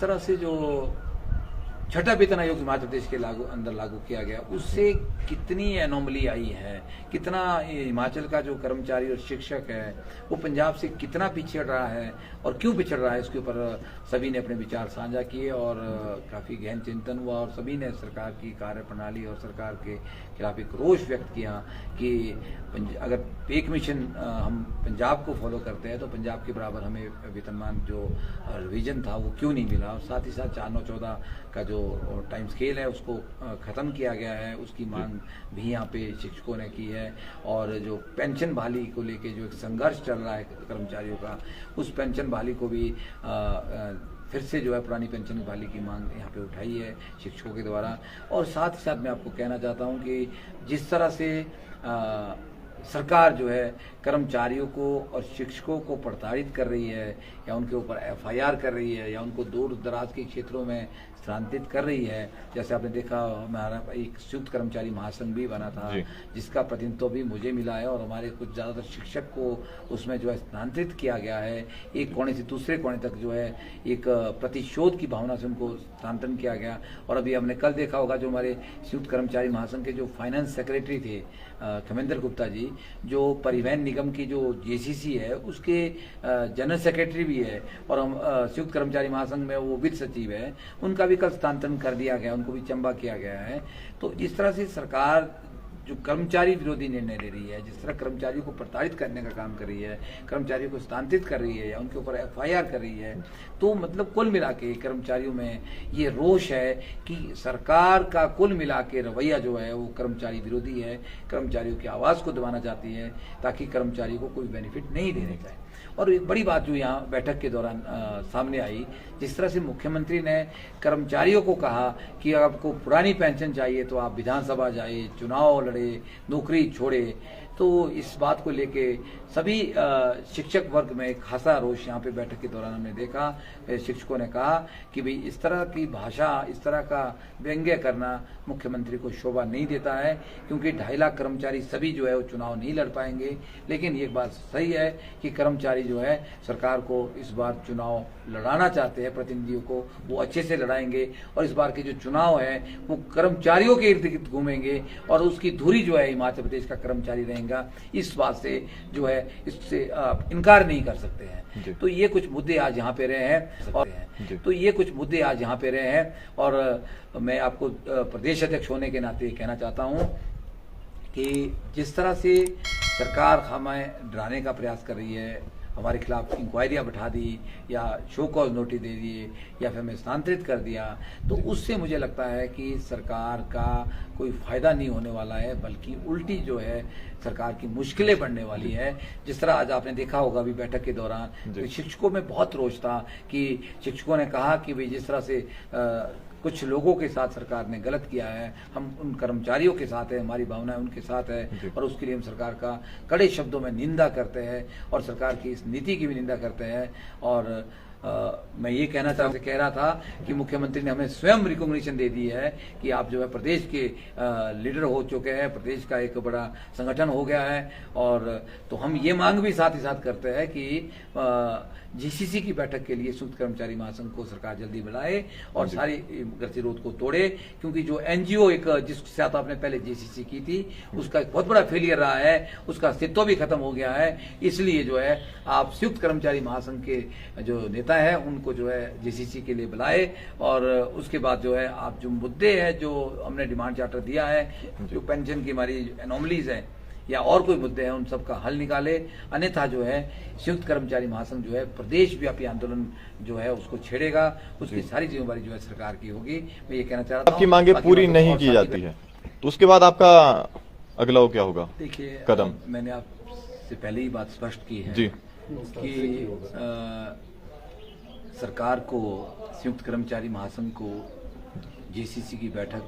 तरह से जो छठा वेतन आयोग हिमाचल प्रदेश के अंदर लागू किया गया, उससे कितनी एनोमली आई है, कितना हिमाचल का जो कर्मचारी और शिक्षक है वो पंजाब से कितना पिछड़ रहा है और क्यों पिछड़ रहा है, इसके ऊपर सभी ने अपने विचार साझा किए और काफ़ी गहन चिंतन हुआ और सभी ने सरकार की कार्यप्रणाली और सरकार के खिलाफ एक रोष व्यक्त किया कि अगर पे कमीशन हम पंजाब को फॉलो करते हैं तो पंजाब के बराबर हमें वेतनमान जो रिवीजन था वो क्यों नहीं मिला, और साथ ही साथ 4-9-14 का जो टाइम स्केल है उसको ख़त्म किया गया है, उसकी मांग भी यहाँ पे शिक्षकों ने की है। और जो पेंशन बहाली को लेके जो एक संघर्ष चल रहा है कर्मचारियों का, उस पेंशन बहाली को भी फिर से जो है पुरानी पेंशन बहाली की मांग यहाँ पे उठाई है शिक्षकों के द्वारा। और साथ ही साथ मैं आपको कहना चाहता हूँ कि जिस तरह से सरकार जो है कर्मचारियों को और शिक्षकों को प्रताड़ित कर रही है या उनके ऊपर एफआईआर कर रही है या उनको दूर दराज के क्षेत्रों में स्थानांतरित कर रही है, जैसे आपने देखा हमारा एक संयुक्त कर्मचारी महासंघ भी बना था जिसका प्रतिनिधित्व भी मुझे मिला है और हमारे कुछ ज़्यादातर शिक्षक को उसमें जो है स्थानांतरित किया गया है, एक कोने से दूसरे कोने तक जो है एक प्रतिशोध की भावना से उनको स्थानांतरण किया गया। और अभी हमने कल देखा होगा जो हमारे संयुक्त कर्मचारी महासंघ के जो फाइनेंस सेक्रेटरी थे खमेंद्र गुप्ता जी, जो परिवहन निगम की जो जेसीसी है उसके जनरल सेक्रेटरी भी है और हम संयुक्त कर्मचारी महासंघ में वो वित्त सचिव है, उनका भी कल स्थानांतरण कर दिया गया, उनको भी चंबा किया गया है। तो इस तरह से सरकार जो कर्मचारी विरोधी निर्णय ले रही है, जिस तरह कर्मचारियों को प्रताड़ित करने का काम कर रही है, कर्मचारियों को स्थानांतरित कर रही है या उनके ऊपर एफआईआर कर रही है, तो मतलब कुल मिला के कर्मचारियों में ये रोष है कि सरकार का कुल मिला के रवैया जो है वो कर्मचारी विरोधी है, कर्मचारियों की आवाज़ को दबाना चाहती है ताकि कर्मचारियों को कोई बेनिफिट नहीं देने का है। और एक बड़ी बात जो यहाँ बैठक के दौरान सामने आई, जिस तरह से मुख्यमंत्री ने कर्मचारियों को कहा कि आपको पुरानी पेंशन चाहिए तो आप विधानसभा जाइए, चुनाव लड़े, नौकरी छोड़े, तो इस बात को लेके सभी शिक्षक वर्ग में एक खासा रोष यहाँ पे बैठक के दौरान हमने देखा। शिक्षकों ने कहा कि भाई इस तरह की भाषा, इस तरह का व्यंग्य करना मुख्यमंत्री को शोभा नहीं देता है, क्योंकि 2.5 लाख कर्मचारी सभी जो है वो चुनाव नहीं लड़ पाएंगे। लेकिन ये बात सही है कि कर्मचारी जो है सरकार को इस बार चुनाव लड़ाना चाहते हैं, प्रतिनिधियों को वो अच्छे से लड़ाएंगे और इस बार के जो चुनाव है वो कर्मचारियों के इर्द गिर्द घूमेंगे और उसकी धुरी जो है हिमाचल प्रदेश का कर्मचारी रहेगा। इस बात से जो है इससे इनकार नहीं कर सकते हैं। तो ये कुछ मुद्दे आज यहाँ पे रहे हैं और मैं आपको प्रदेश अध्यक्ष होने के नाते कहना चाहता हूँ कि जिस तरह से सरकार हमें डराने का प्रयास कर रही है, हमारे खिलाफ इंक्वायरियाँ बैठा दी या शो कॉज नोटिस दे दिए या फिर हमें स्थानांतरित कर दिया, तो उससे मुझे लगता है कि सरकार का कोई फायदा नहीं होने वाला है, बल्कि उल्टी जो है सरकार की मुश्किलें बढ़ने वाली है। जिस तरह आज आपने देखा होगा अभी बैठक के दौरान तो शिक्षकों में बहुत रोष था कि शिक्षकों ने कहा कि भाई जिस तरह से कुछ लोगों के साथ सरकार ने गलत किया है, हम उन कर्मचारियों के साथ है, हमारी भावनाएं उनके साथ है और उसके लिए हम सरकार का कड़े शब्दों में निंदा करते हैं और सरकार की इस नीति की भी निंदा करते हैं। और मैं ये कह रहा था कि मुख्यमंत्री ने हमें स्वयं रिकॉग्निशन दे दी है कि आप जो है प्रदेश के लीडर हो चुके हैं, प्रदेश का एक बड़ा संगठन हो गया है। और तो हम ये मांग भी साथ ही साथ करते हैं कि जीसीसी की बैठक के लिए संयुक्त कर्मचारी महासंघ को सरकार जल्दी बुलाए और सारी गतिरोध को तोड़े, क्योंकि जो एनजीओ एक जिसके साथ आपने पहले जीसीसी की थी उसका एक बहुत बड़ा फेलियर रहा है, उसका अस्तित्व भी खत्म हो गया है। इसलिए जो है आप संयुक्त कर्मचारी महासंघ के जो नेता है उनको जो है जीसीसी के लिए बुलाए और उसके बाद जो है आप जो मुद्दे हैं जो हमने डिमांड चार्टर दिया है, जो पेंशन की हमारी एनोमलीज है या और कोई मुद्दे हैं, उन सब का हल निकाले। अन्यथा जो है संयुक्त कर्मचारी महासंघ जो है प्रदेश व्यापी आंदोलन जो है उसको छेड़ेगा, उसकी सारी जिम्मेवारी जो है सरकार की होगी। मैं ये कहना चाह रहा था। आपकी मांगे पूरी नहीं की जाती है तो उसके बाद आपका अगला क्या होगा? देखिए कदम मैंने आपसे पहले ही बात स्पष्ट की है जी कि सरकार को संयुक्त कर्मचारी महासंघ को जेसीसी की बैठक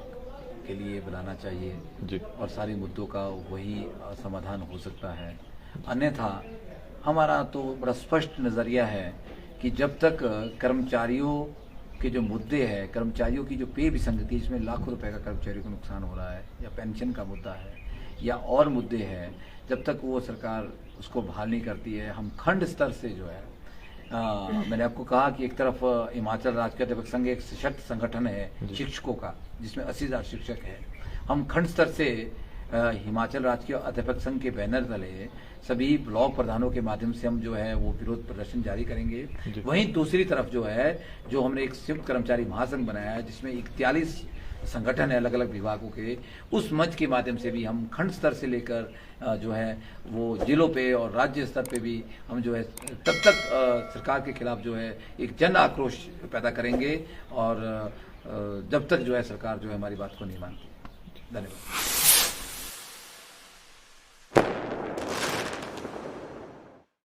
के लिए बुलाना चाहिए जी और सारे मुद्दों का वही समाधान हो सकता है। अन्यथा हमारा तो बड़ा स्पष्ट नज़रिया है कि जब तक कर्मचारियों के जो मुद्दे हैं, कर्मचारियों की जो पे विसंगति, इसमें लाखों रुपए का कर्मचारियों को नुकसान हो रहा है या पेंशन का मुद्दा है या और मुद्दे हैं, जब तक वो सरकार उसको बहाल नहीं करती है, हम खंड स्तर से जो है मैंने आपको कहा कि एक तरफ हिमाचल राज्य अध्यापक संघ एक सशक्त संगठन है शिक्षकों का, जिसमें 80,000 शिक्षक है। हम खंड स्तर से हिमाचल राज्य अध्यापक संघ के बैनर तले सभी ब्लॉक प्रधानों के माध्यम से हम जो है वो विरोध प्रदर्शन जारी करेंगे। वहीं दूसरी तरफ जो है, जो हमने एक संयुक्त कर्मचारी महासंघ बनाया है, जिसमें 41 संगठन है अलग अलग विभागों के, उस मंच के माध्यम से भी हम खंड स्तर से लेकर जो है वो जिलों पे और राज्य स्तर पे भी हम जो है तब तक सरकार के खिलाफ जो है एक जन आक्रोश पैदा करेंगे, और जब तक जो है सरकार जो है हमारी बात को नहीं मानती। धन्यवाद।